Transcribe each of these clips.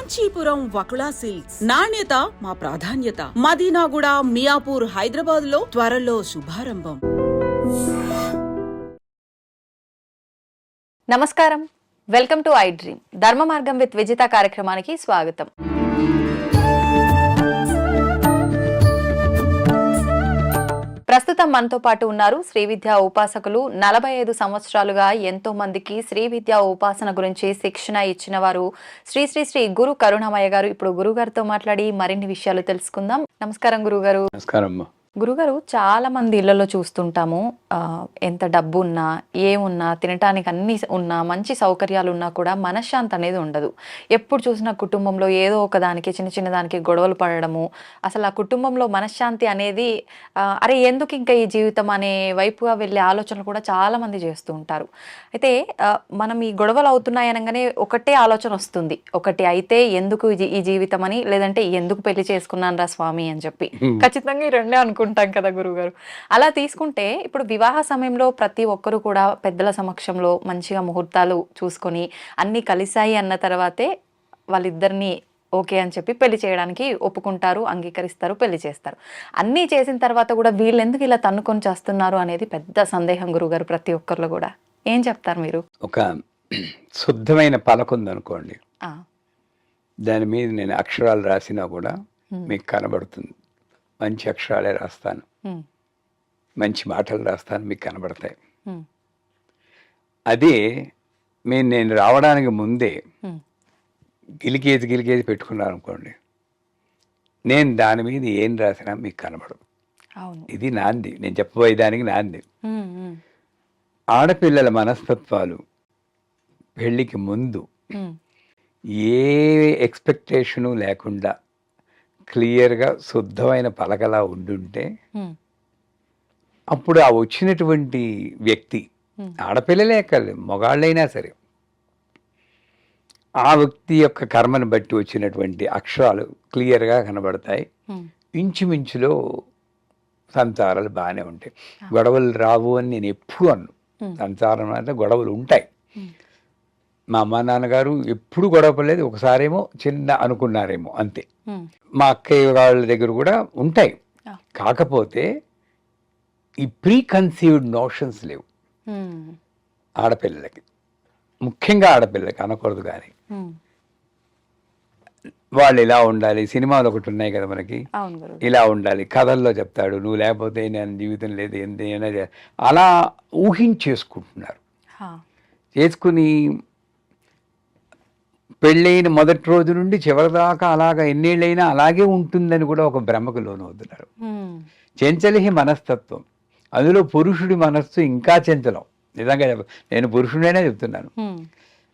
Kanchipuram Vakula silks నాణ్యత మా ప్రాధాన్యత. మదీనాగూడ, మియాపూర్, హైదరాబాద్ లో త్వరలో శుభారంభం. నమస్కారం, వెల్కమ్ టు ఐ డ్రీమ్. ధర్మ మార్గం విత్ విజిత కార్యక్రమానికి స్వాగతం. ప్రస్తుతం మనతో పాటు ఉన్నారు శ్రీ విద్యా ఉపాసకులు. 45 సంవత్సరాలుగా ఎంతో మందికి శ్రీ విద్యా ఉపాసన గురించి శిక్షణ ఇచ్చిన వారు శ్రీ శ్రీ శ్రీ గురు కరుణామయ్య గారు. ఇప్పుడు గురువు గారితో మాట్లాడి మరిన్ని విషయాలు తెలుసుకుందాం. నమస్కారం గురుగారు. నమస్కారం. గురుగారు, చాలా మంది ఇళ్లలో చూస్తుంటాము, ఎంత డబ్బు ఉన్నా ఏమున్నా తినటానికి అన్ని ఉన్నా మంచి సౌకర్యాలు ఉన్నా కూడా మనశ్శాంతి అనేది ఉండదు. ఎప్పుడు చూసినా కుటుంబంలో ఏదో ఒక దానికి చిన్న చిన్న దానికి గొడవలు పడడము, అసలు ఆ కుటుంబంలో మనశ్శాంతి అనేది అరే ఎందుకు ఇంకా ఈ జీవితం అనే వైపుగా వెళ్ళే ఆలోచనలు కూడా చాలా మంది చేస్తూ ఉంటారు. అయితే మనం ఈ గొడవలు అవుతున్నాయి అనగానే ఒకటే ఆలోచన వస్తుంది, ఒకటి అయితే ఎందుకు ఈ జీవితం అని, లేదంటే ఎందుకు పెళ్లి చేసుకున్నాను రా స్వామి అని చెప్పి. ఖచ్చితంగా ఈ రెండే అనుకుంటాం కదా గురుగారు. అలా తీసుకుంటే ఇప్పుడు వివాహ సమయంలో ప్రతి ఒక్కరు కూడా పెద్దల సమక్షంలో మంచిగా ముహూర్తాలు చూసుకొని అన్ని కలిశాయి అన్న తర్వాతే వాళ్ళిద్దరిని ఓకే అని చెప్పి పెళ్లి చేయడానికి ఒప్పుకుంటారు, అంగీకరిస్తారు, పెళ్లి చేస్తారు. అన్నీ చేసిన తర్వాత కూడా వీళ్ళు ఎందుకు ఇలా తన్నుకొని చేస్తున్నారు అనేది పెద్ద సందేహం గురుగారు ప్రతి ఒక్కరిలో కూడా. ఏం చెప్తారు మీరు? ఒక శుద్ధమైన పలక ఉందనుకోండి, దాని మీద నేను అక్షరాలు రాసినా కూడా మీకు కనబడుతుంది. మంచి అక్షరాలే రాస్తాను, మంచి మాటలు రాస్తాను, మీకు కనబడతాయి. అదే నేను రావడానికి ముందే గిలికేసి పెట్టుకున్నాను అనుకోండి, నేను దాని మీద ఏం రాసినా మీకు కనబడదు. ఇది నాంది, నేను చెప్పబోయేదానికి నాంది. ఆడపిల్లల మనస్తత్వాలు పెళ్ళికి ముందు ఏ ఎక్స్పెక్టేషను లేకుండా క్లియర్గా శుద్ధమైన పలకలా ఉండుంటే అప్పుడు ఆ వచ్చినటువంటి వ్యక్తి, ఆడపిల్లలే కాదు మగాళ్ళైనా సరే, ఆ వ్యక్తి యొక్క కర్మను బట్టి వచ్చినటువంటి అక్షరాలు క్లియర్గా కనబడతాయి. ఇంచుమించులో సంసారాలు బాగానే ఉంటాయి. గొడవలు రావు అని నేను ఎప్పుడు అన్ను. సంసారం అంటే గొడవలు ఉంటాయి. మా అమ్మ నాన్నగారు ఎప్పుడు గొడవ పడలేదు, ఒకసారేమో చిన్న అనుకున్నారేమో అంతే. మా అక్కయ్య వాళ్ళ దగ్గర కూడా ఉంటాయి. కాకపోతే ఈ ప్రీ కన్సీవ్డ్ నోషన్స్ లేవు ఆడపిల్లలకి, ముఖ్యంగా ఆడపిల్లలకి అనకూడదు. కానీ వాళ్ళు ఇలా ఉండాలి, సినిమాలు ఒకటి ఉన్నాయి కదా మనకి, ఇలా ఉండాలి, కథల్లో చెప్తాడు, నువ్వు లేకపోతే నేను జీవితం లేదు, ఎంతైనా అలా ఊహించేసుకుంటున్నారు. చేసుకుని పెళ్ళైన మొదటి రోజు నుండి చివరి దాకా అలాగా ఎన్నేళ్ళైనా అలాగే ఉంటుందని కూడా ఒక భ్రమకు లోనవుతున్నారు. చెంచలిహి మనస్తత్వం, అందులో పురుషుడి మనస్సు ఇంకా చెంచలం. నిజంగా నేను పురుషుడైనా చెప్తున్నాను.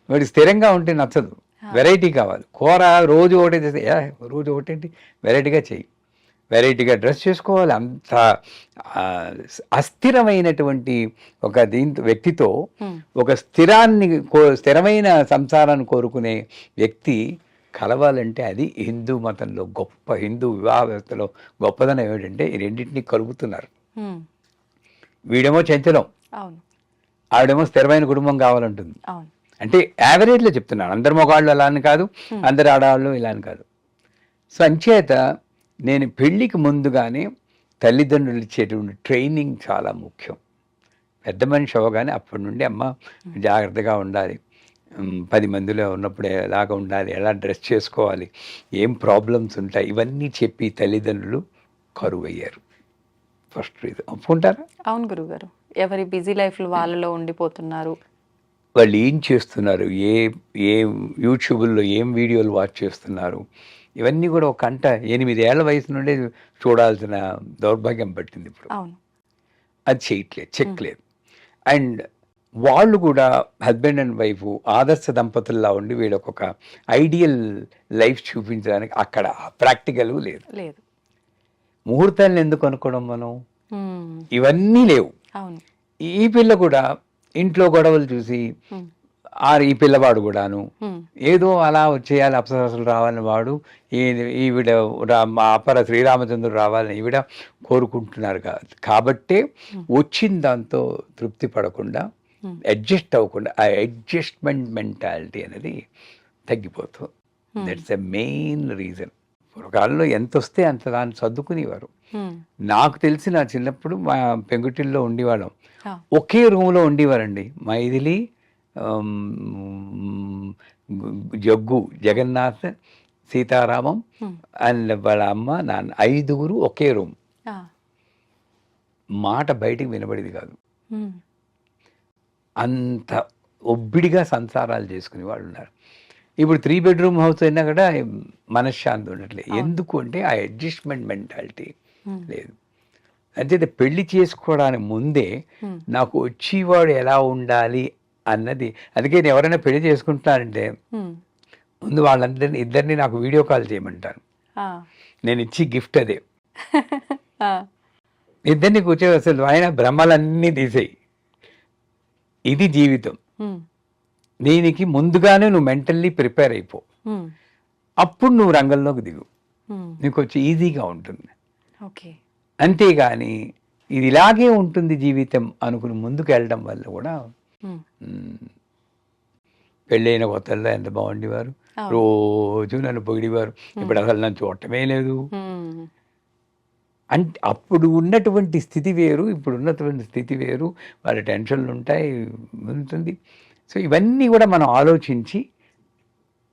వాడికి స్థిరంగా ఉంటే నచ్చదు, వెరైటీ కావాలి. కూర రోజు ఒకటే చేస్తే రోజు ఒకటేంటి, వెరైటీగా చెయ్యి, వెరైటీగా డ్రెస్ చేసుకోవాలి. అంత అస్థిరమైనటువంటి ఒక వ్యక్తితో ఒక స్థిరమైన సంసారాన్ని కోరుకునే వ్యక్తి కలవాలంటే అది హిందూ మతంలో గొప్ప, హిందూ వివాహ వ్యవస్థలో గొప్పదనం ఏమిటంటే ఈ రెండింటినీ కలుపుతున్నారు. వీడేమో చంచలం, ఆవిడేమో స్థిరమైన కుటుంబం కావాలంటుంది. అంటే యావరేజ్లో చెప్తున్నాను, అందరు మగవాళ్ళు అలా అని కాదు, అందరు ఆడవాళ్ళు ఇలా అని కాదు. సో అంచేత నేను పెళ్ళికి ముందుగానే తల్లిదండ్రులు ఇచ్చేటువంటి ట్రైనింగ్ చాలా ముఖ్యం. పెద్ద మనిషి అవ్వగానే అప్పటి నుండి అమ్మ జాగ్రత్తగా ఉండాలి, 10 మందిలో ఉన్నప్పుడు ఎలాగ ఉండాలి, ఎలా డ్రెస్ చేసుకోవాలి, ఏం ప్రాబ్లమ్స్ ఉంటాయి, ఇవన్నీ చెప్పి తల్లిదండ్రులు కరువు అయ్యారు. First reason. ఒప్పుకుంటారా? అవును గురుగారు, ఎవరి బిజీ లైఫ్లో వాళ్ళలో ఉండిపోతున్నారు. వాళ్ళు ఏం చేస్తున్నారు, ఏ యూట్యూబ్లో ఏం వీడియోలు వాచ్ చేస్తున్నారు, ఇవన్నీ కూడా ఒక 8 ఏళ్ల వయసు నుండే చూడాల్సిన దౌర్భాగ్యం పట్టింది ఇప్పుడు. అది చేయట్లేదు, చెక్కలేదు. అండ్ వాళ్ళు కూడా హస్బెండ్ అండ్ వైఫ్ ఆదర్శ దంపతుల్లా ఉండి వీళ్ళకి ఒక ఐడియల్ లైఫ్ చూపించడానికి అక్కడ ప్రాక్టికల్ లేదు. ముహూర్తాలను ఎందుకు అనుకోవడం మనం, ఇవన్నీ లేవు. ఈ పిల్ల కూడా ఇంట్లో గొడవలు చూసి ఈ పిల్లవాడు కూడాను ఏదో అలా వచ్చేయాలి, అప్సరసలు రావాలని వాడు, ఈవిడ అపర శ్రీరామచంద్రుడు రావాలని ఈవిడ కోరుకుంటున్నారు. కాబట్టే వచ్చిన దాంతో తృప్తి పడకుండా, అడ్జస్ట్ అవ్వకుండా, ఆ అడ్జస్ట్మెంట్ మెంటాలిటీ అనేది తగ్గిపోతుంది. That's a main reason. పూర్వకాలంలో ఎంత వస్తే అంత దాన్ని సర్దుకునేవారు. హ్మ్. నాకు తెలిసి నా చిన్నప్పుడు మా పెంకుటిల్లో ఉండేవాళ్ళం. ఆ. ఒకే రూమ్లో ఉండేవారండి. మైథిలి, జగ్గు, జగన్నాథ్, సీతారామం అండ్ వాళ్ళ అమ్మ, నాన్న, 5గురు ఒకే రూమ్. ఆ. మాట బయటికి వినబడేది కాదు. హ్మ్. అంత ఒబ్బిడిగా సంసారాలు చేసుకునే వాళ్ళు ఉన్నారు. ఇప్పుడు 3 బెడ్రూమ్ హౌస్ అయినా కూడా మనశ్శాంతి ఉండట్లేదు. ఎందుకు అంటే ఆ అడ్జస్ట్మెంట్ మెంటాలిటీ లేదు. అంతే పెళ్లి చేసుకోవడానికి ముందే నాకు వచ్చేవాడు ఎలా ఉండాలి అన్నది. అందుకే నేను ఎవరైనా పెళ్లి చేసుకుంటానంటే ముందు ఇద్దరిని నాకు వీడియో కాల్ చేయమంటాను. నేను ఇచ్చి గిఫ్ట్ అదే. ఇద్దరిని కూర్చో, అసలు ఆయన భ్రమలన్నీ తీసేయి, ఇది జీవితం, దీనికి ముందుగానే నువ్వు మెంటల్లీ ప్రిపేర్ అయిపో, అప్పుడు నువ్వు రంగంలోకి దిగు, నీకు వచ్చి ఈజీగా ఉంటుంది. అంతేగాని ఇది ఇలాగే ఉంటుంది జీవితం అనుకుని ముందుకు వెళ్ళడం వల్ల కూడా పెళ్ళైన కొత్తల్లో ఎంత బాగుండేవారు, రోజు నన్ను పొగిడేవారు, ఇప్పుడు అసలు నన్ను చూడటమే లేదు. అంటే అప్పుడు ఉన్నటువంటి స్థితి వేరు, ఇప్పుడు ఉన్నటువంటి స్థితి వేరు, వాళ్ళ టెన్షన్లు ఉంటాయి, ఉంటుంది. సో ఇవన్నీ కూడా మనం ఆలోచించి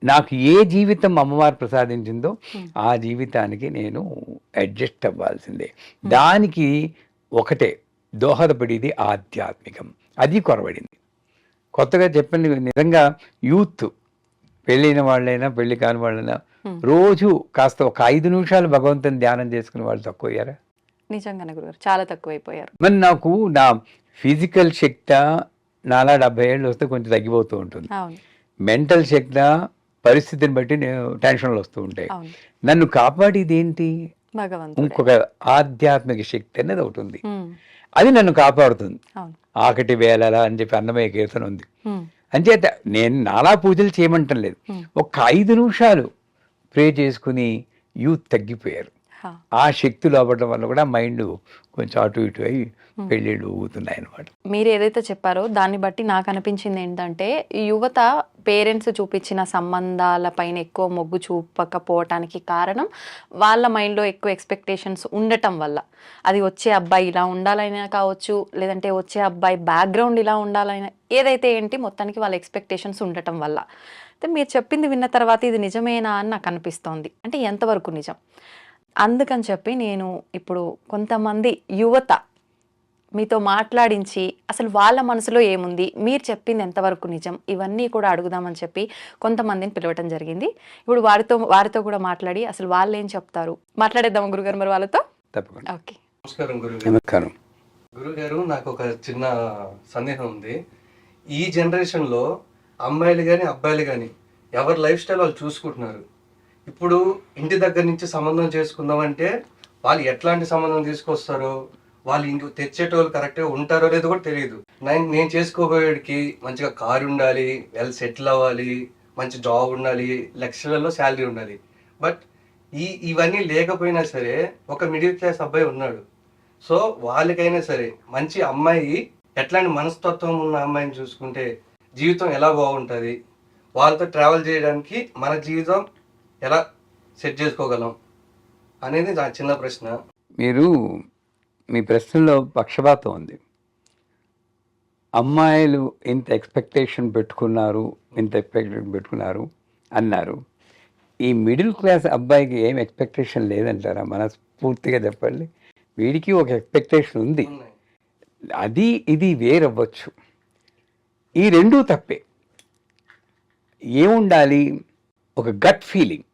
నాకు ఏ జీవితం అమ్మవారు ప్రసాదించిందో ఆ జీవితానికి నేను అడ్జస్ట్ అవ్వాల్సిందే. దానికి ఒకటే దోహదపడేది ఆధ్యాత్మికం, అది కొరబడింది. కొత్తగా చెప్పండి, నిజంగా యూత్ పెళ్ళైన వాళ్ళైనా పెళ్లి కాని వాళ్ళైనా రోజు కాస్త ఒక 5 నిమిషాలు భగవంతుని ధ్యానం చేసుకునే వాళ్ళు తక్కువయ్యారా? నిజంగానే గురుగారు, చాలా తక్కువైపోయారు. మరి నాకు నా ఫిజికల్ శక్తి నాలా 70 ఏళ్ళు వస్తే కొంచెం తగ్గిపోతూ ఉంటుంది. మెంటల్ శక్తి పరిస్థితిని బట్టి టెన్షన్లు వస్తూ ఉంటాయి. నన్ను కాపాడేది ఏంటి? ఇంకొక ఆధ్యాత్మిక శక్తి అనేది ఒకటి ఉంది, అది నన్ను కాపాడుతుంది. ఆకటి వేళలా అని చెప్పి అన్నమయ్య కీర్తన ఉంది. అంచేత నేను నాలా పూజలు చేయమంటం లేదు, ఒక 5 నిమిషాలు ప్రే చేసుకుని యూత్ తగ్గిపోయారు. ఆ శక్తి లోపడడం వల్ల కూడా మైండ్ కొంచెం అటు ఇటు అయి పెళ్ళిళ్ళు ఊగుతున్నాయి అనమాట. మీరు ఏదైతే చెప్పారో దాన్ని బట్టి నాకు అనిపించింది ఏంటంటే, యువత పేరెంట్స్ చూపించిన సంబంధాల పైన ఎక్కువ మొగ్గు చూపకపోవటానికి కారణం వాళ్ళ మైండ్లో ఎక్కువ ఎక్స్పెక్టేషన్స్ ఉండటం వల్ల. అది వచ్చే అబ్బాయి ఇలా ఉండాలైనా కావచ్చు, లేదంటే వచ్చే అబ్బాయి బ్యాక్గ్రౌండ్ ఇలా ఉండాలైనా, ఏదైతే ఏంటి మొత్తానికి వాళ్ళ ఎక్స్పెక్టేషన్స్ ఉండటం వల్ల. అయితే మీరు చెప్పింది విన్న తర్వాత ఇది నిజమేనా అని నాకు అనిపిస్తోంది. అంటే ఎంతవరకు నిజం? అందుకని చెప్పి నేను ఇప్పుడు కొంతమంది యువత మీతో మాట్లాడించి అసలు వాళ్ళ మనసులో ఏముంది, మీరు చెప్పింది ఎంతవరకు నిజం, ఇవన్నీ కూడా అడుగుదామని చెప్పి కొంతమందిని పిలవటం జరిగింది. ఇప్పుడు వారితో కూడా మాట్లాడి అసలు వాళ్ళు ఏం చెప్తారు మాట్లాడేద్దాం గురుగారు మరి వాళ్ళతో. తప్పకుండా. ఓకే, నమస్కారం గురుగారు. నమస్కారం గురుగారు, నాకు ఒక చిన్న సందేహం ఉంది. ఈ జనరేషన్లో అమ్మాయిలు కానీ అబ్బాయిలు కానీ ఎవరి లైఫ్ స్టైల్ వాళ్ళు చూసుకుంటున్నారు. ఇప్పుడు ఇంటి దగ్గర నుంచి సంబంధం చేసుకుందామంటే వాళ్ళు ఎట్లాంటి సంబంధం తీసుకొస్తారో, వాళ్ళు ఇంక తెచ్చేటోళ్ళు కరెక్ట్గా ఉంటారో లేదో కూడా తెలియదు. నేను చేసుకోబోయేడికి మంచిగా కారు ఉండాలి, వెల్ సెటిల్ అవ్వాలి, మంచి జాబ్ ఉండాలి, లక్షలలో శాలరీ ఉండాలి. బట్ ఇవన్నీ లేకపోయినా సరే ఒక మిడిల్ క్లాస్ అబ్బాయి ఉన్నాడు. సో వాళ్ళకైనా సరే మంచి అమ్మాయి, ఎట్లాంటి మనస్తత్వం ఉన్న అమ్మాయిని చూసుకుంటే జీవితం ఎలా బాగుంటుంది, వాళ్ళతో ట్రావెల్ చేయడానికి మన జీవితం ఎలా సెట్ చేసుకోగలం అనేది నా చిన్న ప్రశ్న. మీరు మీ ప్రశ్నలో పక్షపాతం ఉంది. అమ్మాయిలు ఇంత ఎక్స్పెక్టేషన్ పెట్టుకున్నారు అన్నారు. ఈ మిడిల్ క్లాస్ అబ్బాయికి ఏం ఎక్స్పెక్టేషన్ లేదంటారా? మనస్ఫూర్తిగా చెప్పండి. వీడికి ఒక ఎక్స్పెక్టేషన్ ఉంది, అది ఇది వేరవ్వచ్చు. ఈ రెండూ తప్పే. ఏముండాలి? ఒక గట్ ఫీలింగ్.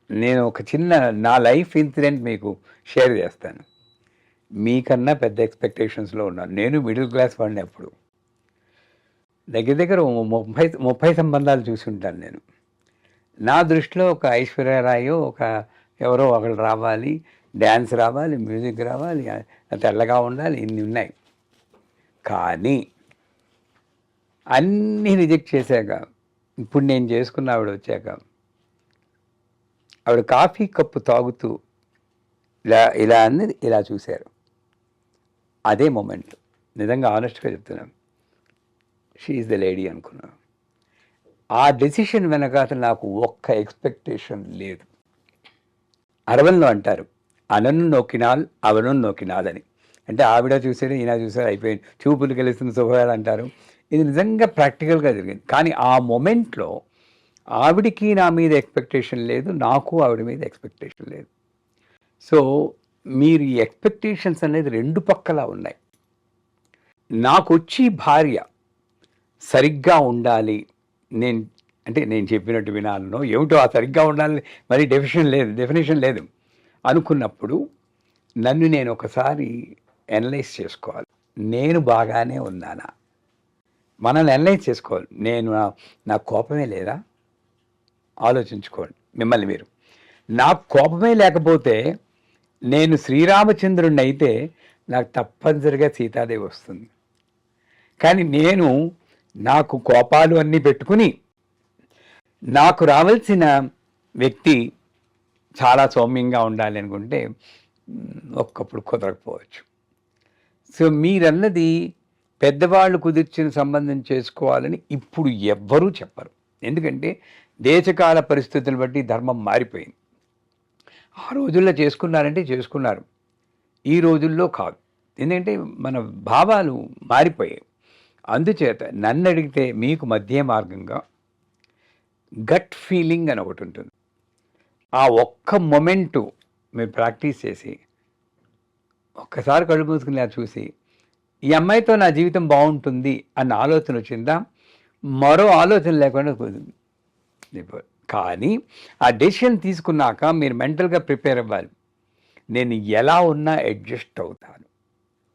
నేను ఒక చిన్న నా లైఫ్ ఇన్సిడెంట్ మీకు షేర్ చేస్తాను. మీకన్నా పెద్ద ఎక్స్పెక్టేషన్స్లో ఉన్నాను. నేను మిడిల్ క్లాస్ వాడిని. అప్పుడు దగ్గర 30 సంబంధాలు చూసి ఉంటాను నేను. నా దృష్టిలో ఒక ఐశ్వర్యరాయో ఒక ఎవరో ఒకళ్ళు రావాలి, డ్యాన్స్ రావాలి, మ్యూజిక్ రావాలి, తెల్లగా ఉండాలి, ఇన్ని ఉన్నాయి. కానీ అన్నీ రిజెక్ట్ చేశాక ఇప్పుడు నేను చేసుకున్న ఆవిడ వచ్చాక, ఆవిడ కాఫీ కప్పు తాగుతూ ఇలా అన్నది ఇలా చూశారు. అదే మూమెంట్. నిజంగా ఆనెస్ట్గా చెప్తున్నాను, షీ ఈజ్ ద లేడీ అనుకున్నాను. ఆ డెసిషన్ వెనకాల నాకు ఒక్క ఎక్స్పెక్టేషన్ లేదు. అరవల్లో అంటారు, అనను నోకినాల్ అవను నోకినాల్ అని. అంటే ఆవిడ చూసాడు, ఈయన చూసాడు, అయిపోయింది, చూపులు కలిసిన శుభాలు అంటారు. ఇది నిజంగా ప్రాక్టికల్గా జరిగింది. కానీ ఆ మొమెంట్లో ఆవిడికి నా మీద ఎక్స్పెక్టేషన్ లేదు, నాకు ఆవిడ మీద ఎక్స్పెక్టేషన్ లేదు. సో మీరు ఈ ఎక్స్పెక్టేషన్స్ అనేది రెండు పక్కలా ఉన్నాయి. నాకు వచ్చి భార్య సరిగ్గా ఉండాలి, నేను చెప్పినట్టు వినాలనో ఏమిటో, ఆ సరిగ్గా ఉండాలని మరి డెఫినేషన్ లేదు అనుకున్నప్పుడు నన్ను నేను ఒకసారి అనలైజ్ చేసుకోవాలి. నేను బాగానే ఉన్నానా? మనల్ని అనలైజ్ చేసుకోవాలి. నాకు కోపమే లేదా? ఆలోచించుకోండి మిమ్మల్ని మీరు. నాకు కోపమే లేకపోతే నేను శ్రీరామచంద్రుడిని అయితే నాకు తప్పనిసరిగా సీతాదేవి వస్తుంది. కానీ నాకు కోపాలు అన్నీ పెట్టుకుని నాకు రావాల్సిన వ్యక్తి చాలా సౌమ్యంగా ఉండాలి అనుకుంటే ఒక్కప్పుడు కుదరకపోవచ్చు. సో మీరన్నది పెద్దవాళ్ళు కుదిర్చిన సంబంధం చేసుకోవాలని ఇప్పుడు ఎవ్వరూ చెప్పరు. ఎందుకంటే దేశకాల పరిస్థితులను బట్టి ధర్మం మారిపోయింది. ఆ రోజుల్లో చేసుకున్నారంటే చేసుకున్నారు, ఈ రోజుల్లో కాదు. ఎందుకంటే మన భావాలు మారిపోయాయి. అందుచేత నన్ను అడిగితే మీకు మధ్య మార్గంగా గట్ ఫీలింగ్ అని ఒకటి ఉంటుంది. ఆ ఒక్క మొమెంటు మీరు ప్రాక్టీస్ చేసి ఒక్కసారి కళ్ళు మూసుకుని చూసి ఈ అమ్మాయితో నా జీవితం బాగుంటుంది అన్న ఆలోచన వచ్చిందా, మరో ఆలోచన లేకుండా కుదిరింది. కానీ ఆ డెసిషన్ తీసుకున్నాక మీరు మెంటల్గా ప్రిపేర్ అవ్వాలి. నేను ఎలా ఉన్నా అడ్జస్ట్ అవుతాను.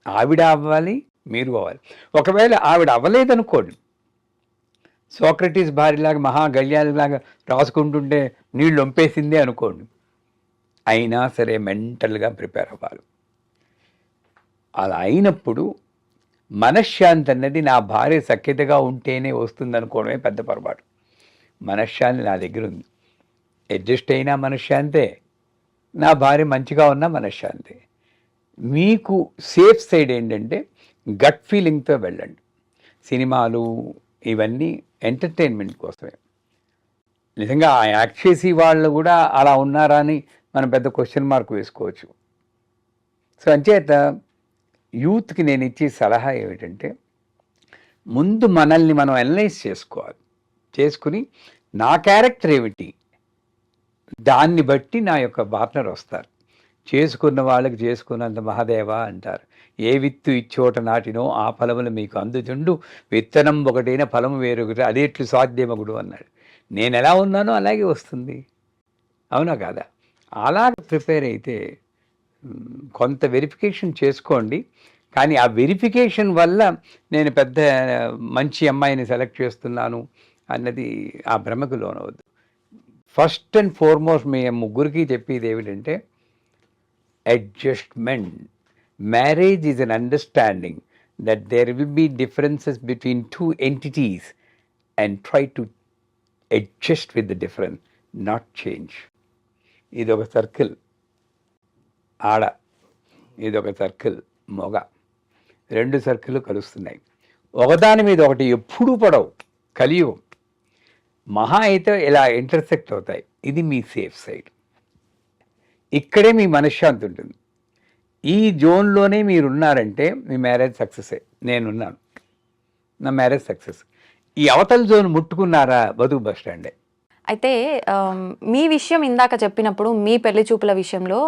ఆవిడ అవ్వాలి, మీరు అవ్వాలి. ఒకవేళ ఆవిడ అవ్వలేదనుకోండి, సోక్రటీస్ భార్యలాగా మహాగళ్యాలాగా రాసుకుంటుంటే నీళ్ళు వంపేసిందే అనుకోండి, అయినా సరే మెంటల్గా ప్రిపేర్ అవ్వాలి. అలా అయినప్పుడు మనశ్శాంతి అన్నది నా భార్య సఖ్యతగా ఉంటేనే వస్తుంది అనుకోవడమే పెద్ద పొరపాటు. మనశ్శాంతి నా దగ్గర ఉంది. అడ్జస్ట్ అయినా మనశ్శాంతే, నా భార్య మంచిగా ఉన్నా మనశ్శాంతే. మీకు సేఫ్ సైడ్ ఏంటంటే గట్ ఫీలింగ్తో వెళ్ళండి. సినిమాలు ఇవన్నీ ఎంటర్టైన్మెంట్ కోసమే. నిజంగా ఆ యాక్ట్ చేసి వాళ్ళు కూడా అలా ఉన్నారా అని మనం పెద్ద క్వశ్చన్ మార్క్ వేసుకోవచ్చు. సో అంచేత యూత్కి నేను ఇచ్చే సలహా ఏమిటంటే, ముందు మనల్ని మనం అనలైజ్ చేసుకోవాలి. చేసుకుని నా క్యారెక్టర్ ఏమిటి, దాన్ని బట్టి నా యొక్క పార్ట్నర్ వస్తారు. చేసుకున్న వాళ్ళకి చేసుకున్నంత మహాదేవ అంటారు. ఏ విత్తు ఇచ్చోట నాటినో ఆ ఫలములు మీకు అందుచుండు, విత్తనం ఒకటైన ఫలము వేరొకటి, అదేట్లు సాధ్యమగుడు అన్నాడు. నేను ఎలా ఉన్నానో అలాగే వస్తుంది. అవునా కాదా? అలాగ ప్రిపేర్ అయితే కొంత వెరిఫికేషన్ చేసుకోండి. కానీ ఆ వెరిఫికేషన్ వల్ల నేను పెద్ద మంచి అమ్మాయిని సెలెక్ట్ చేస్తున్నాను అన్నది ఆ భ్రమకు లోనవద్దు. ఫస్ట్ అండ్ ఫార్మోస్ట్ మీ ముగ్గురికి చెప్పేది ఏమిటంటే adjustment. Marriage is an understanding that there will be differences between two entities and try to adjust with the difference, not change. ఇదొక సర్కిల్ ఆడ, ఇదొక సర్కిల్ మొగ. రెండు సర్కిల్ కలుస్తున్నాయి. ఒకదాని మీద ఒకటి ఎప్పుడూ పడవు. కలియుగం మహా అయితే ఇలా ఇంటర్సెక్ట్ అవుతాయి. ఇది మీ సేఫ్ సైడ్. ఇక్కడే మీ మనశ్శాంతి ఉంటుంది. ఈ జోన్లోనే మీరున్నారంటే మీ మ్యారేజ్ సక్సెసే. నేనున్నాను, నా మ్యారేజ్ సక్సెస్. ఈ అవతల జోన్ ముట్టుకున్నారా బతుకు బస్ స్టాండే. అయితే మీ విషయం ఇందాక చెప్పినప్పుడు మీ పెళ్లి చూపుల విషయంలో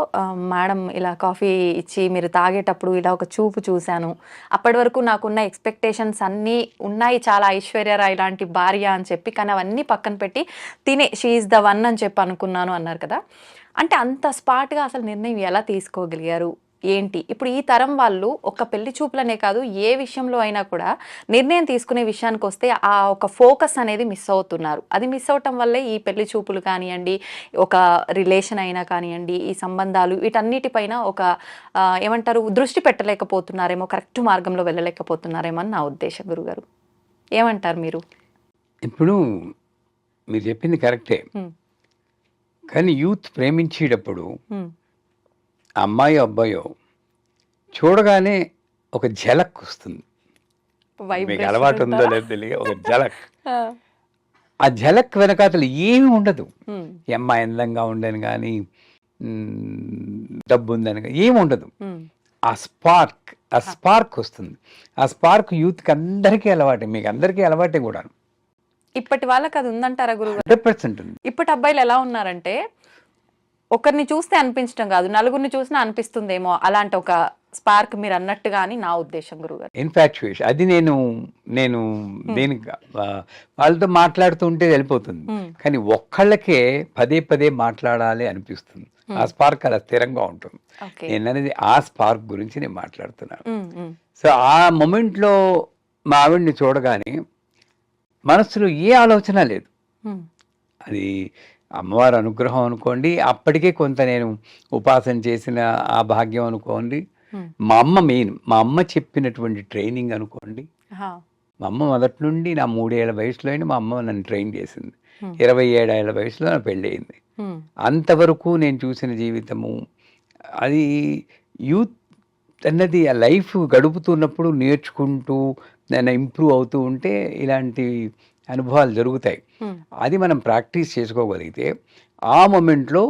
మేడం ఇలా కాఫీ ఇచ్చి మీరు తాగేటప్పుడు ఇలా ఒక చూపు చూశాను, అప్పటి వరకు నాకున్న ఎక్స్పెక్టేషన్స్ అన్నీ ఉన్నాయి, చాలా ఐశ్వర్యరాయ్ లాంటి భార్య అని చెప్పి, కానీ అవన్నీ పక్కన పెట్టి షీ ఈజ్ ద వన్ అని చెప్పి అనుకున్నాను అన్నారు కదా. అంటే అంత స్పాట్గా అసలు నిర్ణయం ఎలా తీసుకోగలిగారు ఏంటి? ఇప్పుడు ఈ తరం వాళ్ళు ఒక పెళ్లి చూపులనే కాదు, ఏ విషయంలో అయినా కూడా నిర్ణయం తీసుకునే విషయానికి వస్తే ఆ ఒక ఫోకస్ అనేది మిస్ అవుతున్నారు. అది మిస్ అవటం వల్లే ఈ పెళ్లి చూపులు కానివ్వండి, ఒక రిలేషన్ అయినా కానివ్వండి, ఈ సంబంధాలు వీటన్నిటిపైన ఒక ఏమంటారు దృష్టి పెట్టలేకపోతున్నారేమో, కరెక్ట్ మార్గంలో వెళ్ళలేకపోతున్నారేమో అని నా ఉద్దేశం. గురుగారు ఏమంటారు మీరు? ఇప్పుడు మీరు చెప్పింది కరెక్టే, కానీ యూత్ ప్రేమించేటప్పుడు అమ్మాయి అబ్బాయో చూడగానే ఒక ఝలక్ వస్తుంది. మీకు అలవాటు ఉందో లేదో తెలియదు, ఒక ఝలక్. ఆ ఝలక్ వెనకాతలు ఏమీ ఉండదు. ఈ అమ్మాయి అందంగా ఉండని కానీ డబ్బు ఉందని కానీ ఏమి ఉండదు. ఆ స్పార్క్ వస్తుంది. ఆ స్పార్క్ యూత్కి అందరికీ అలవాటే, మీకు అందరికీ అలవాటే కూడా. ఇప్పటి వాళ్ళకి అది ఉందంటారా గురువు? 100% ఉంది. ఇప్పటి అబ్బాయిలు ఎలా ఉన్నారంటే ఒకరిని చూస్తే అనిపించడం కాదు, నలుగురిని చూసినా అనిపిస్తుందేమో అలాంటి ఒక స్పార్క్ మీరు అన్నట్టుగా అని నా ఉద్దేశం గురుగారు. ఇన్ఫాక్చుయేషన్ అది నేను దేనికి వాళ్ళతో మాట్లాడుతూ ఉంటే వెళ్ళిపోతుంది, కానీ ఒక్కళ్ళకే పదే పదే మాట్లాడాలి అనిపిస్తుంది. ఆ స్పార్క్ అలా స్థిరంగా ఉంటుంది. నేను అనేది ఆ స్పార్క్ గురించి నేను మాట్లాడుతున్నాను. సో ఆ మొమెంట్లో మా ఆవిడ్ని చూడగానే మనసులో ఏ ఆలోచన లేదు. అది అమ్మవారి అనుగ్రహం అనుకోండి, అప్పటికే కొంత నేను ఉపాసన చేసిన ఆ భాగ్యం అనుకోండి, మా అమ్మ చెప్పినటువంటి ట్రైనింగ్ అనుకోండి. మా అమ్మ మొదటి నుండి నా 3 ఏళ్ల వయసులోనే మా అమ్మ నన్ను ట్రైన్ చేసింది. 27 ఏళ్ల వయసులో నా పెళ్ళి అయింది. అంతవరకు నేను చూసిన జీవితము అది యూత్ అన్నది ఆ లైఫ్ గడుపుతున్నప్పుడు నేర్చుకుంటూ నేను ఇంప్రూవ్ అవుతూ ఉంటే ఇలాంటి అనుభవాలు జరుగుతాయి. అది మనం ప్రాక్టీస్ చేసుకోగలిగితే ఆ మొమెంట్లో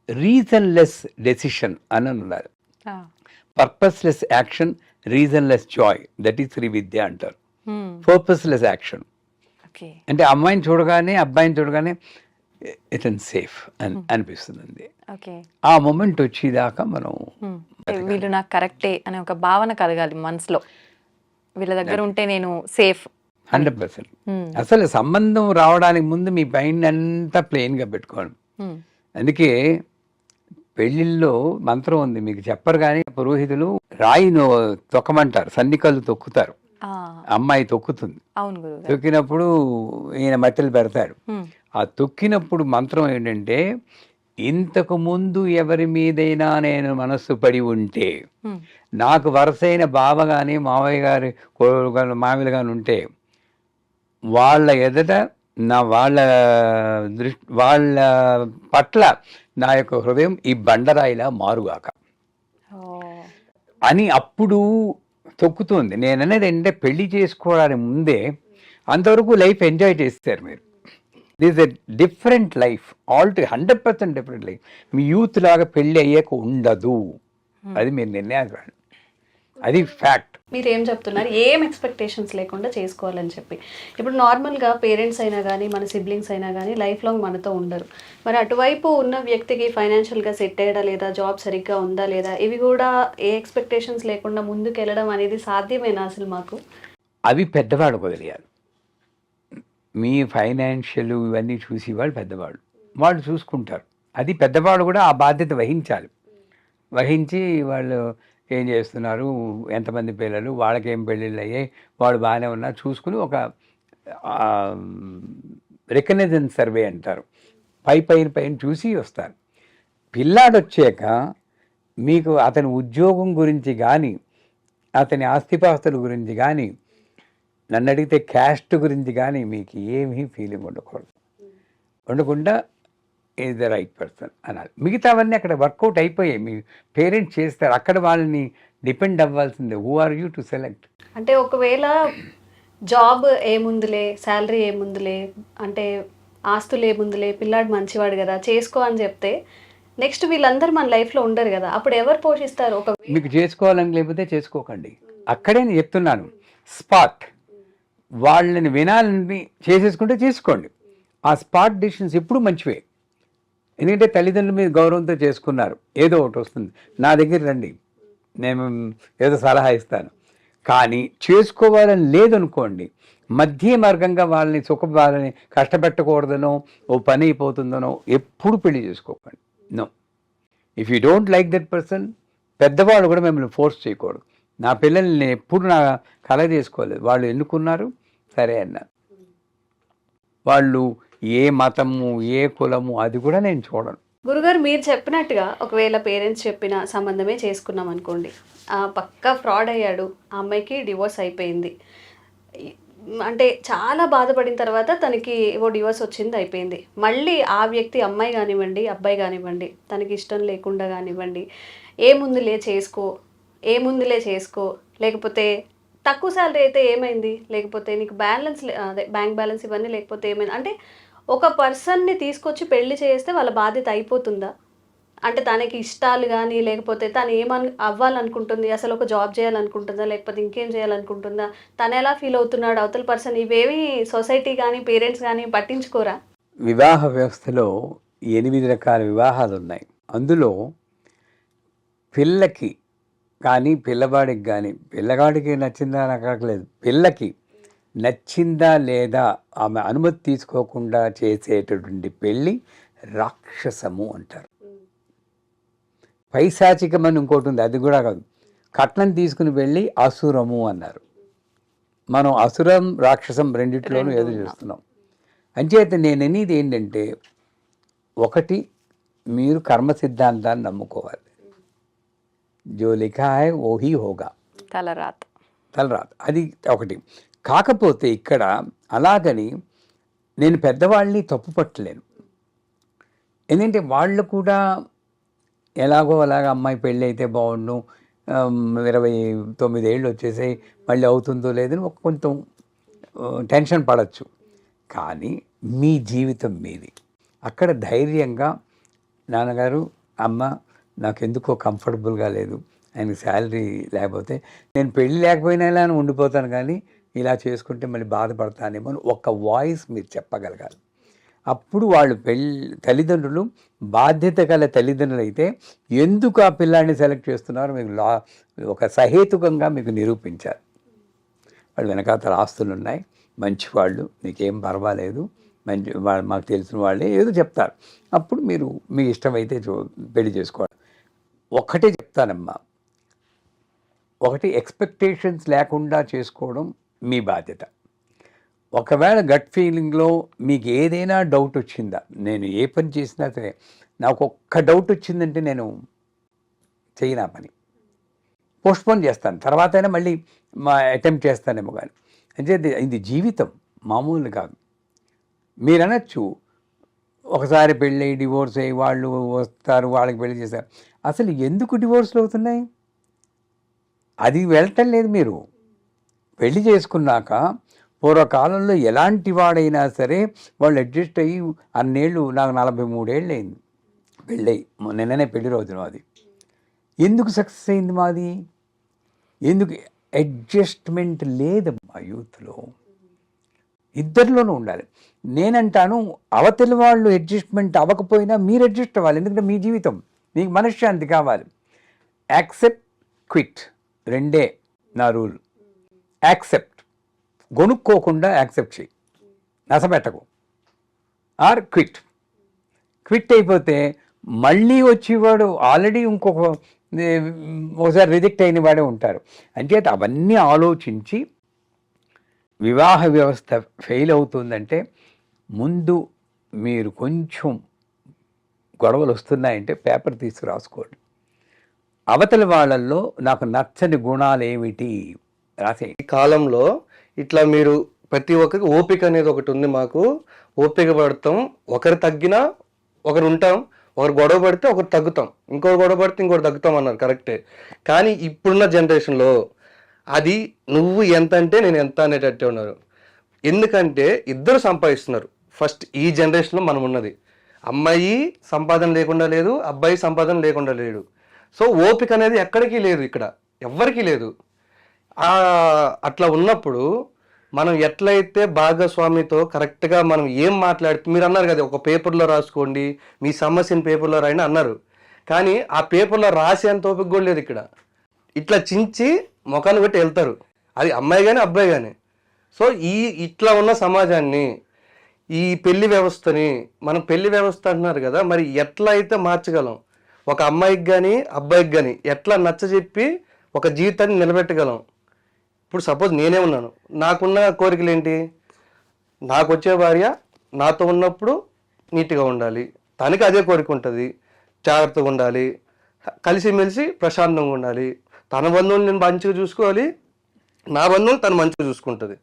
రీజన్లెస్ డెసిషన్ అని ఉండాలి. Purposeless action, reasonless joy, that is Shri Vidya అంటారు. పర్పస్లెస్ యాక్షన్ అంటే అమ్మాయిని చూడగానే అబ్బాయిని చూడగానే ఇతను సేఫ్ అని అనిపిస్తుంది. ఆ మొమెంట్ వచ్చేదాకా మనం వీళ్ళు నాకు కరెక్టే అనే ఒక భావన కలగాలి మనసులో, వీళ్ళ దగ్గర ఉంటే నేను సేఫ్. 100%. అసలు సంబంధం రావడానికి ముందు మీ మైండ్ అంతా ప్లెయిన్గా పెట్టుకోండి. అందుకే పెళ్ళిళ్ళలో మంత్రం ఉంది, మీకు చెప్పరు కానీ పురోహితులు రాయిను తొక్కమంటారు, సన్నికలు తొక్కుతారు, అమ్మాయి తొక్కుతుంది. తొక్కినప్పుడు ఈయన మట్టెలు పెడతాడు. ఆ తొక్కినప్పుడు మంత్రం ఏంటంటే, ఇంతకు ముందు ఎవరి మీదైనా నేను మనస్సు పడి ఉంటే, నాకు వరసైన బావ కానీ మావయ్య గారి మామిలు కానీ ఉంటే, వాళ్ళ ఎదుట వాళ్ళ పట్ల నా యొక్క హృదయం ఈ బండరాయిలా మారుగాక అని అప్పుడు తొక్కుతుంది. నేను అనేది ఏంటంటే, పెళ్లి చేసుకోవడానికి ముందే అంతవరకు లైఫ్ ఎంజాయ్ చేస్తారు మీరు. This a different life, 100% different life. Me youth లాగా పెళ్ళి అయ్యాక ఉండదు. అది మీరు నిర్ణయానికి రండి, అది ఫ్యాక్ట్. మీరు ఏం చెప్తున్నారు, ఏం ఎక్స్పెక్టేషన్స్ లేకుండా చేసుకోవాలని చెప్పి. ఇప్పుడు నార్మల్గా పేరెంట్స్ అయినా కానీ మన సిబ్లింగ్స్ అయినా కానీ లైఫ్ లాంగ్ మనతో ఉండరు. మరి అటువైపు ఉన్న వ్యక్తికి ఫైనాన్షియల్గా సెట్ అయ్యడా లేదా, జాబ్ సరిగ్గా ఉందా లేదా, ఇవి కూడా ఏ ఎక్స్పెక్టేషన్స్ లేకుండా ముందుకు వెళ్ళడం అనేది సాధ్యమేనా అసలు మాకు? అవి పెద్దవాడు వదిలేయాలి. మీ ఫైనాన్షియల్ ఇవన్నీ చూసి వాళ్ళు చూసుకుంటారు. అది పెద్దవాడు కూడా ఆ బాధ్యత వహించి వాళ్ళు ఏం చేస్తున్నారు, ఎంతమంది పిల్లలు, వాళ్ళకేం పెళ్ళిళ్ళు అయ్యాయి, వాళ్ళు బాగానే ఉన్నారు చూసుకుని ఒక రికగ్నిషన్ సర్వే అంటారు, పైన చూసి వస్తారు. పిల్లాడు వచ్చాక మీకు అతని ఉద్యోగం గురించి కానీ, అతని ఆస్తిపాస్తుల గురించి కానీ, నన్ను అడిగితే క్యాస్ట్ గురించి కానీ మీకు ఏమీ ఫీలింగ్ ఉండకుండా ఈజ్ ద రైట్ పర్సన్ అనాలి. మిగతావన్నీ అక్కడ వర్కౌట్ అయిపోయాయి, మీ పేరెంట్స్ చేస్తారు, అక్కడ వాళ్ళని డిపెండ్ అవ్వాల్సిందే. Who are you to select? అంటే ఒకవేళ జాబ్ ఏముందిలే, శాలరీ ఏముందిలే, అంటే ఆస్తులు ఏముందిలే, పిల్లాడు మంచివాడు కదా చేసుకో అని చెప్తే నెక్స్ట్ వీళ్ళందరూ మన లైఫ్లో ఉండరు కదా, అప్పుడు ఎవరు పోషిస్తారు? మీకు చేసుకోవాలని లేకపోతే చేసుకోకండి. అక్కడే నేను చెప్తున్నాను, స్పాట్ వాళ్ళని వినాలని చేసేసుకుంటే చేసుకోండి. ఆ స్పాట్ డిసిషన్స్ ఎప్పుడు మంచివే, ఎందుకంటే తల్లిదండ్రుల మీద గౌరవంతో చేసుకున్నారు, ఏదో ఒకటి వస్తుంది. నా దగ్గర రండి, నేను ఏదో సలహా ఇస్తాను. కానీ చేసుకోవాలని లేదనుకోండి, మధ్య మార్గంగా వాళ్ళని కష్టపెట్టకూడదనో, ఓ పని అయిపోతుందనో ఎప్పుడు పెళ్లి చేసుకోకండి. No, if you don't like that person, పెద్దవాళ్ళు కూడా మిమ్మల్ని ఫోర్స్ చేయకూడదు. నా పిల్లల్ని ఎప్పుడు నా కల చేసుకోలేదు, వాళ్ళు ఎన్నుకున్నారు సరే అన్నారు. వాళ్ళు ఏ మతము ఏ కులము అది కూడా నేను చూడను. గురుగారు మీరు చెప్పినట్టుగా ఒకవేళ పేరెంట్స్ చెప్పిన సంబంధమే చేసుకున్నాం అనుకోండి, పక్కా ఫ్రాడ్ అయ్యాడు, ఆ అమ్మాయికి డివోర్స్ అయిపోయింది, అంటే చాలా బాధపడిన తర్వాత తనకి ఓ డివోర్స్ వచ్చింది, అయిపోయింది. మళ్ళీ ఆ వ్యక్తి అమ్మాయి కానివ్వండి అబ్బాయి కానివ్వండి తనకి ఇష్టం లేకుండా కానివ్వండి, ఏముందిలే చేసుకో లేకపోతే తక్కువ శాలరీ అయితే ఏమైంది, లేకపోతే నీకు బ్యాలెన్స్ అదే బ్యాంక్ బ్యాలెన్స్ ఇవన్నీ లేకపోతే ఏమైంది అంటే ఒక పర్సన్ని తీసుకొచ్చి పెళ్లి చేస్తే వాళ్ళ బాధ్యత అయిపోతుందా? అంటే తనకి ఇష్టాలు కానీ లేకపోతే తను అవ్వాలనుకుంటుంది, అసలు ఒక జాబ్ చేయాలనుకుంటుందా, లేకపోతే ఇంకేం చేయాలనుకుంటుందా, తను ఎలా ఫీల్ అవుతున్నాడు అవతల పర్సన్, ఇవేవి సొసైటీ కానీ పేరెంట్స్ కానీ పట్టించుకోరా? వివాహ వ్యవస్థలో 8 రకాల వివాహాలు ఉన్నాయి. అందులో పిల్లకి కానీ పిల్లవాడికి కానీ, పిల్లగాడికి నచ్చిందా నక్కలేదు, పిల్లకి నచ్చిందా లేదా ఆమె అనుమతి తీసుకోకుండా చేసేటటువంటి పెళ్ళి రాక్షసము అంటారు. పైశాచికం అని ఇంకోటి ఉంది, అది కూడా కాదు. కట్నం తీసుకుని వెళ్ళి అసురము అన్నారు. మనం అసురం రాక్షసం రెండిట్లోనూ ఏదో చూస్తున్నాం. అంచేత నేను అనేది ఏంటంటే, ఒకటి మీరు కర్మ సిద్ధాంతాన్ని నమ్ముకోవాలి. జో లిఖా హై ఓహీ హోగా, తలరాత. అది ఒకటి. కాకపోతే ఇక్కడ అలాగని నేను పెద్దవాళ్ళని తప్పు పట్టలేను. ఎందుకంటే వాళ్ళు కూడా ఎలాగో అలాగ అమ్మాయి పెళ్ళి అయితే బాగుండు, 29 ఏళ్ళు వచ్చేసాయి, మళ్ళీ అవుతుందో లేదని కొంచెం టెన్షన్ పడవచ్చు. కానీ మీ జీవితం మీది. అక్కడ ధైర్యంగా నాన్నగారు అమ్మ నాకు ఎందుకో కంఫర్టబుల్గా లేదు, ఆయనకి శాలరీ లేకపోతే నేను పెళ్ళి లేకపోయినా ఇలా ఉండిపోతాను, కానీ ఇలా చేసుకుంటే మళ్ళీ బాధపడతానేమో అని ఒక వాయిస్ మీరు చెప్పగలగాలి. అప్పుడు వాళ్ళు తల్లిదండ్రులు బాధ్యత గల తల్లిదండ్రులు అయితే ఎందుకు ఆ పిల్లాడిని సెలెక్ట్ చేస్తున్నారో మీకు ఒక సహేతుకంగా మీకు నిరూపించారు. వాళ్ళు వెనకాతల ఆస్తులు ఉన్నాయి, మంచివాళ్ళు, మీకేం పర్వాలేదు, మాకు తెలిసిన వాళ్ళే ఏదో చెప్తారు. అప్పుడు మీరు మీ ఇష్టమైతే పెళ్లి చేసుకోవాలి. ఒకటే చెప్తానమ్మా, ఒకటి ఎక్స్పెక్టేషన్స్ లేకుండా చేసుకోవడం మీ బాధ్యత. ఒకవేళ గట్ ఫీలింగ్లో మీకు ఏదైనా డౌట్ వచ్చిందా, నేను ఏ పని చేసినా సరే నాకు ఒక్క డౌట్ వచ్చిందంటే నేను చేయను ఆ పని, పోస్ట్పోన్ చేస్తాను, తర్వాత అయినా మళ్ళీ అటెంప్ట్ చేస్తానేమో. కానీ అంటే ఇది జీవితం, మామూలు కాదు. మీరు అనొచ్చు ఒకసారి పెళ్ళి డివోర్స్ అయ్యి వాళ్ళు వస్తారు, వాళ్ళకి పెళ్లి చేస్తారు. అసలు ఎందుకు డివోర్స్లు అవుతున్నాయి? అది వెళ్ళటం లేదు. మీరు పెళ్లి చేసుకున్నాక పూర్వకాలంలో ఎలాంటి వాడైనా సరే వాళ్ళు అడ్జస్ట్ అయ్యి అన్నేళ్ళు, నాకు 43 ఏళ్ళు అయింది పెళ్ళి, నిన్ననే పెళ్లి రోజున. అది ఎందుకు సక్సెస్ అయింది మాది? ఎందుకు అడ్జస్ట్మెంట్ లేదమ్మా యూత్లో. ఇద్దరిలోనూ ఉండాలి. నేనంటాను అవతలి వాళ్ళు అడ్జస్ట్మెంట్ అవ్వకపోయినా మీరు అడ్జస్ట్ అవ్వాలి. ఎందుకంటే మీ జీవితం, మీకు మనశ్శాంతి కావాలి. యాక్సెప్ట్, క్విట్, రెండే నా రూల్. యాక్సెప్ట్, గొనుక్కోకుండా యాక్సెప్ట్ చేయి, నసపెట్టకు. Are quit. క్విట్ అయిపోతే మళ్ళీ వచ్చేవాడు ఆల్రెడీ ఒకసారి రిజెక్ట్ అయిన వాడే ఉంటారు. అంచేత అవన్నీ ఆలోచించి వివాహ వ్యవస్థ ఫెయిల్ అవుతుందంటే ముందు మీరు కొంచెం గొడవలు వస్తున్నాయంటే పేపర్ తీసి రాసుకోండి. అవతలి వాళ్ళల్లో నాకు నచ్చని గుణాలు ఏమిటి రాసే. ఈ కాలంలో ఇట్లా మీరు ప్రతి ఒక్కరికి ఓపిక అనేది ఒకటి ఉంది. మాకు ఓపిక పడతాం, ఒకరు తగ్గినా ఒకరు ఉంటాం, ఒకరు గొడవ పడితే ఒకరు తగ్గుతాం, ఇంకొకరు గొడవ పడితే ఇంకొకరు తగ్గుతాం అన్నారు, కరెక్టే. కానీ ఇప్పుడున్న జనరేషన్లో అది నువ్వు ఎంత అంటే నేను ఎంత అనేటట్టే ఉన్నారు. ఎందుకంటే ఇద్దరు సంపాదిస్తున్నారు. ఫస్ట్ ఈ జనరేషన్లో మనం ఉన్నది, అమ్మాయి సంపాదన లేకుండా లేదు, అబ్బాయి సంపాదన లేకుండా లేడు. సో ఓపిక అనేది ఎక్కడికి లేదు, ఇక్కడ ఎవ్వరికీ లేదు. అట్లా ఉన్నప్పుడు మనం ఎట్లయితే భాగస్వామితో కరెక్ట్గా మనం ఏం మాట్లాడుతూ, మీరు అన్నారు కదా ఒక పేపర్లో రాసుకోండి, మీ సమస్యని పేపర్లో రాయని అన్నారు. కానీ ఆ పేపర్లో రాసేంత ఓపిక కూడా లేదు ఇక్కడ. ఇట్లా చించి ముఖాన్ని పెట్టి వెళ్తారు, అది అమ్మాయి కానీ అబ్బాయి కానీ. సో ఇట్లా ఉన్న సమాజాన్ని, ఈ పెళ్లి వ్యవస్థని, మనం పెళ్లి వ్యవస్థ అంటున్నారు కదా, మరి ఎట్లా అయితే మార్చగలం? ఒక అమ్మాయికి కానీ అబ్బాయికి కానీ ఎట్లా నచ్చజెప్పి ఒక జీవితాన్ని నిలబెట్టగలం? ఇప్పుడు సపోజ్ నేనే ఉన్నాను, నాకున్న కోరికలు ఏంటి? నాకు వచ్చే భార్య నాతో ఉన్నప్పుడు నీట్గా ఉండాలి, తనకి అదే కోరిక ఉంటుంది, జాగ్రత్తగా ఉండాలి, కలిసిమెలిసి ప్రశాంతంగా ఉండాలి, తన బంధువులు నేను మంచిగా చూసుకోవాలి, నా బంధువులు తను మంచిగా చూసుకుంటుంది.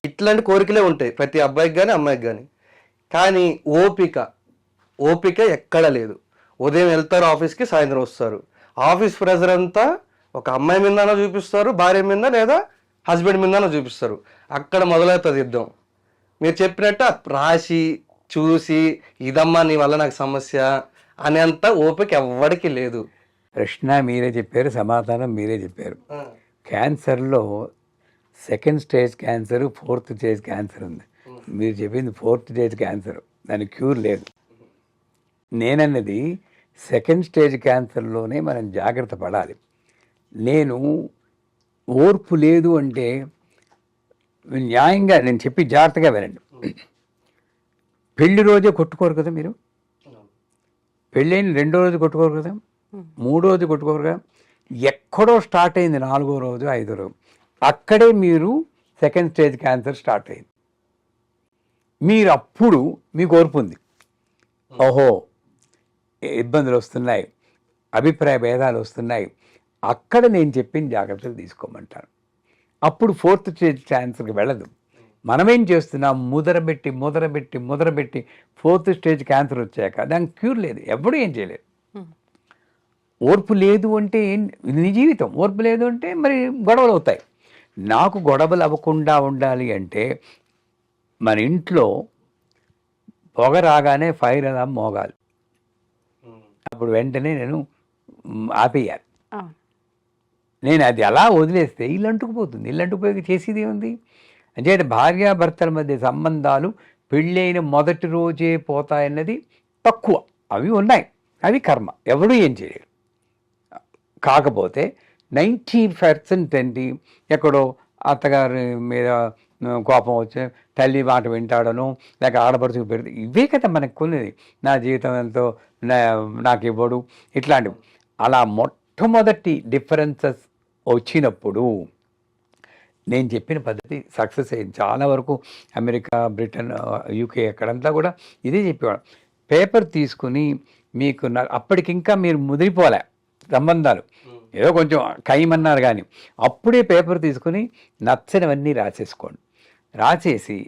ఇట్లాంటి కోరికలే ఉంటాయి ప్రతి అబ్బాయికి కానీ అమ్మాయికి కానీ. కానీ ఓపిక ఎక్కడ లేదు. ఉదయం వెళ్తారు ఆఫీస్కి, సాయంత్రం వస్తారు. ఆఫీస్ ప్రెజర్ అంతా ఒక అమ్మాయి మీద చూపిస్తారు, భార్య మీద లేదా హస్బెండ్ మీద చూపిస్తారు. అక్కడ మొదలవుతుంది యుద్ధం. మీరు చెప్పినట్టు రాసి చూసి ఇదమ్మా నీ వల్ల నాకు సమస్య అనేంత ఓపిక ఎవ్వడికి లేదు. ప్రశ్న మీరే చెప్పారు, సమాధానం మీరే చెప్పారు. క్యాన్సర్లో second stage cancer, fourth stage cancer ఉంది. మీరు చెప్పింది ఫోర్త్ స్టేజ్ క్యాన్సర్, దానికి క్యూర్ లేదు. నేనన్నది సెకండ్ స్టేజ్ క్యాన్సర్లోనే మనం జాగ్రత్త పడాలి. నేను ఓర్పు లేదు అంటే న్యాయంగా నేను చెప్పి జాగ్రత్తగా వినండి. పెళ్లి రోజే కొట్టుకోరు కదా మీరు, పెళ్ళైన 2వ రోజు కొట్టుకోరు కదా, 3వ రోజు కొట్టుకోరు కదా, ఎక్కడో స్టార్ట్ అయింది 4వ రోజు 5వ రోజు, అక్కడే మీరు సెకండ్ స్టేజ్ క్యాన్సర్ స్టార్ట్ అయింది. మీరు అప్పుడు మీకు ఓర్పు ఉంది, ఓహో ఇబ్బందులు వస్తున్నాయి, అభిప్రాయ భేదాలు వస్తున్నాయి, అక్కడ నేను చెప్పిన జాగ్రత్తలు తీసుకోమంటాను. అప్పుడు ఫోర్త్ స్టేజ్ క్యాన్సర్కి వెళ్ళదు. మనమేం చేస్తున్నాం, ముదరబెట్టి ఫోర్త్ స్టేజ్ క్యాన్సర్ వచ్చాక దానికి క్యూర్ లేదు, ఎప్పుడూ ఏం చేయలేదు. ఓర్పు లేదు అంటే నీ జీవితం, ఓర్పు లేదు అంటే మరి గొడవలు అవుతాయి. నాకు గొడవలు అవ్వకుండా ఉండాలి అంటే మన ఇంట్లో పొగ రాగానే ఫైర్ అలారం మోగాలి, అప్పుడు వెంటనే నేను ఆపేయాలి. నేను అది అలా వదిలేస్తే ఇల్లు అంటుకుపోతుంది. ఇల్లు అంటుకుపోయి చేసేది ఉంది అంటే భార్యాభర్తల మధ్య సంబంధాలు పెళ్ళైన మొదటి రోజే పోతాయన్నది తక్కువ. అవి ఉన్నాయి, అవి కర్మ, ఎవడూ ఏం చేయలేరు. కాకపోతే 90% ఏంటి, ఎక్కడో అత్తగారి మీద కోపం వచ్చి తల్లి మాట వింటాడను, లేక ఆడపడుచుకు పెడితే, ఇవే కదా మనకు కొనేది. నా జీవితం ఎంతో నాకు ఇవ్వడు, ఇట్లాంటివి. అలా మొట్టమొదటి డిఫరెన్సెస్ వచ్చినప్పుడు నేను చెప్పిన పద్ధతి సక్సెస్ అయింది. చాలా వరకు అమెరికా, బ్రిటన్, యూకే అక్కడంతా కూడా ఇదే చెప్పేవాడు. పేపర్ తీసుకుని మీకు అప్పటికింకా మీరు ముదిరిపోలే సంబంధాలు, ఏదో కొంచెం ఖాయమన్నారు కానీ అప్పుడే పేపర్ తీసుకుని నచ్చనివన్నీ రాసేసుకోండి. రాసేసి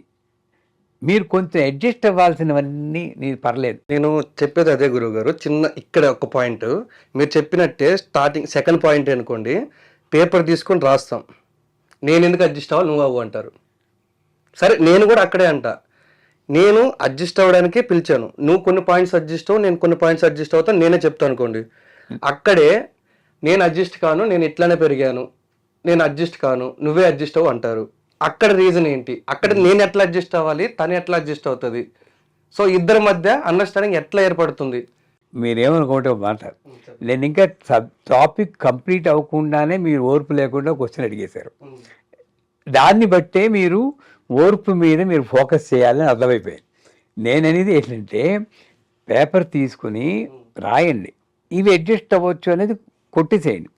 మీరు కొంచెం అడ్జస్ట్ అవ్వాల్సినవన్నీ నీకు పర్లేదు. నేను చెప్పేది అదే గురువు గారు. చిన్న ఇక్కడ ఒక పాయింట్ మీరు చెప్పినట్టే స్టార్టింగ్ సెకండ్ పాయింట్ అనుకోండి, పేపర్ తీసుకొని రాస్తాం. నేను ఎందుకు అడ్జస్ట్ అవ్వాలి, నువ్వు అవ్వు అంటారు. సరే నేను కూడా అక్కడే అంట, నేను అడ్జస్ట్ అవ్వడానికే పిలిచాను, నువ్వు కొన్ని పాయింట్స్ అడ్జస్ట్ అవ్వు, నేను కొన్ని పాయింట్స్ అడ్జస్ట్ అవుతాను, నేనే చెప్తాను అనుకోండి. అక్కడే నేను అడ్జస్ట్ కాను, నేను ఇట్లానే పెరిగాను, నేను అడ్జస్ట్ కాను, నువ్వే అడ్జస్ట్ అవ్వు అంటారు. అక్కడ రీజన్ ఏంటి, అక్కడ నేను ఎట్లా అడ్జస్ట్ అవ్వాలి, తను ఎట్లా అడ్జస్ట్ అవుతుంది, సో ఇద్దరి మధ్య అండర్స్టాండింగ్ ఎట్లా ఏర్పడుతుంది? మీరేమనుకోవటం మాట, నేను ఇంకా టాపిక్ కంప్లీట్ అవ్వకుండానే మీరు ఓర్పు లేకుండా క్వశ్చన్ అడిగేశారు. దాన్ని బట్టే మీరు ఓర్పు మీద మీరు ఫోకస్ చేయాలని అర్థమైపోయింది. నేననేది ఏంటంటే పేపర్ తీసుకుని రాయండి, ఇవి అడ్జస్ట్ అవ్వచ్చు అనేది కొట్టేసేయండి.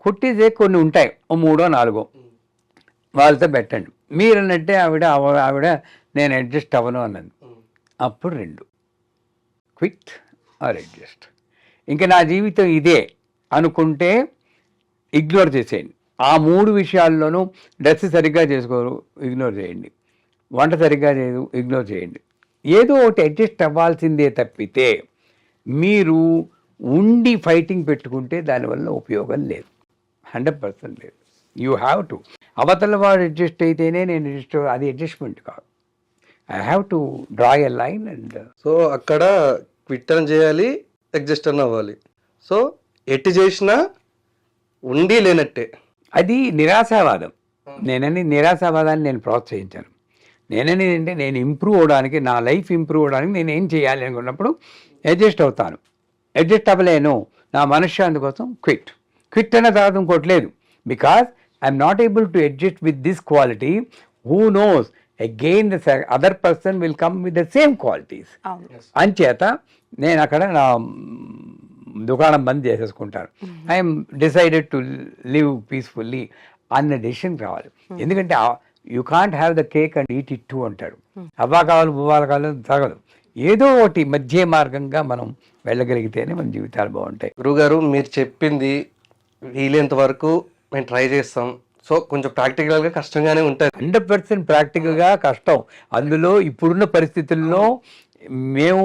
కొట్టేసే కొన్ని ఉంటాయి, 3 or 4 వాళ్ళతో పెట్టండి. మీరు అన్నట్టే ఆవిడ నేను అడ్జస్ట్ అవ్వను అన్నది, అప్పుడు 2 క్విట్ ఆర్ అడ్జస్ట్. ఇంకా నా జీవితం ఇదే అనుకుంటే ఇగ్నోర్ చేసేయండి. ఆ 3 విషయాల్లోనూ డ్రెస్ సరిగ్గా చేసుకోరు, ఇగ్నోర్ చేయండి. వంట సరిగ్గా చేయదు, ఇగ్నోర్ చేయండి. ఏదో ఒకటి అడ్జస్ట్ అవ్వాల్సిందే తప్పితే మీరు ఉండి ఫైటింగ్ పెట్టుకుంటే దానివల్ల ఉపయోగం లేదు, 100% లేదు. యూ హ్యావ్ టు, అవతల వాడు అడ్జస్ట్ అయితేనే నేను అడ్జస్ట్, అది అడ్జస్ట్మెంట్ కాదు. I have to draw a line and so అక్కడ క్విట్ అని చేయాలి, అడ్జస్ట్ అని అవ్వాలి. సో ఎట్టి చేసినా ఉండి లేనట్టే. అది నిరాశావాదం. నిరాశావాదాన్ని నేను ప్రోత్సహించాను. నేననేది అంటే నేను ఇంప్రూవ్ అవడానికి, నా లైఫ్ ఇంప్రూవ్ అవడానికి నేను ఏం చేయాలి అనుకున్నప్పుడు అడ్జస్ట్ అవుతాను. అడ్జస్ట్ అవ్వలేను, నా మనశ్శాంతి కోసం క్విట్ అన్న తర్వాత ఇంకోటి లేదు. Because I'm not able to adjust with this quality, who knows again the other person will come with the same qualities. అంచేత నేను అక్కడ నా దుకాణం బంద్ చేసేసుకుంటాను. I'm decided to live peacefully అన్న డెసిషన్ కావాలి. ఎందుకంటే you can't have the cake and eat it too అంటాడు. అవ్వా కావాలి బువ్వాలు కావాలి తగదు. ఏదో ఒకటి మధ్య మార్గంగా మనం వెళ్ళగలిగితేనే మన జీవితాలు బాగుంటాయి. గురుగారు మీరు చెప్పింది వీలైనంత వరకు మేము ట్రై చేస్తాం. సో కొంచెం ప్రాక్టికల్గా కష్టంగానే ఉంటుంది. 100% ప్రాక్టికల్గా కష్టం. అందులో ఇప్పుడున్న పరిస్థితుల్లో మేము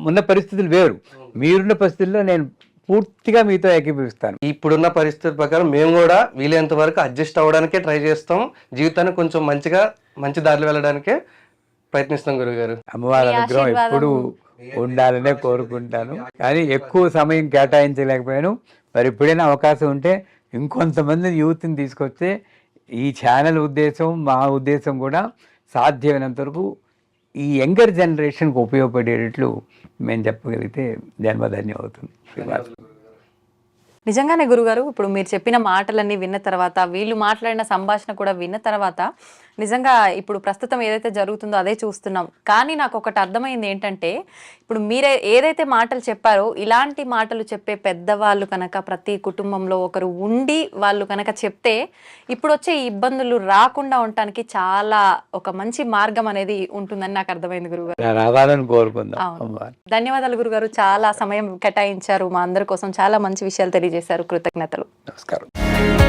ఉన్న పరిస్థితులు వేరు, మీరున్న పరిస్థితుల్లో నేను పూర్తిగా మీతో ఏకీభవిస్తాను. ఇప్పుడున్న పరిస్థితి ప్రకారం మేము కూడా వీలైనంత వరకు అడ్జస్ట్ అవ్వడానికే ట్రై చేస్తాం, జీవితాన్ని కొంచెం మంచి దారిలో వెళ్ళడానికే ప్రయత్నిస్తాం గురుగారు. అమ్మవారి మీ అనుగ్రహం ఆశీర్వాదం ఎప్పుడు ఉండాలనే కోరుకుంటాను. కానీ ఎక్కువ సమయం కేటాయించలేకపోయాను. మరి ఎప్పుడైనా అవకాశం ఉంటే ఇంకొంతమంది యూత్ని తీసుకొస్తే ఈ ఛానల్ ఉద్దేశం, మా ఉద్దేశం కూడా సాధ్యమైనంత వరకు ఈ యంగర్ జనరేషన్కి ఉపయోగపడేటట్లు మేము చెప్పగలిగితే జన్మధన్యం అవుతుంది. నిజంగానే గురుగారు, ఇప్పుడు మీరు చెప్పిన మాటలన్నీ విన్న తర్వాత, వీళ్ళు మాట్లాడిన సంభాషణ కూడా విన్న తర్వాత, నిజంగా ఇప్పుడు ప్రస్తుతం ఏదైతే జరుగుతుందో అదే చూస్తున్నాం. కానీ నాకు ఒకటి అర్థమైంది ఏంటంటే, ఇప్పుడు మీరే ఏదైతే మాటలు చెప్పారో ఇలాంటి మాటలు చెప్పే పెద్దవాళ్ళు కనుక ప్రతి కుటుంబంలో ఒకరు ఉండి వాళ్ళు కనుక చెప్తే ఇప్పుడు వచ్చే ఈ ఇబ్బందులు రాకుండా ఉండటానికి చాలా ఒక మంచి మార్గం అనేది ఉంటుందని నాకు అర్థమైంది గురుగారు. రావాలని కోరుకుందాం. అవును. ధన్యవాదాలు గురుగారు, చాలా సమయం కేటాయించారు మా అందరి కోసం, చాలా మంచి విషయాలు తెలియజేశారు. కృతజ్ఞతలు. నమస్కారం.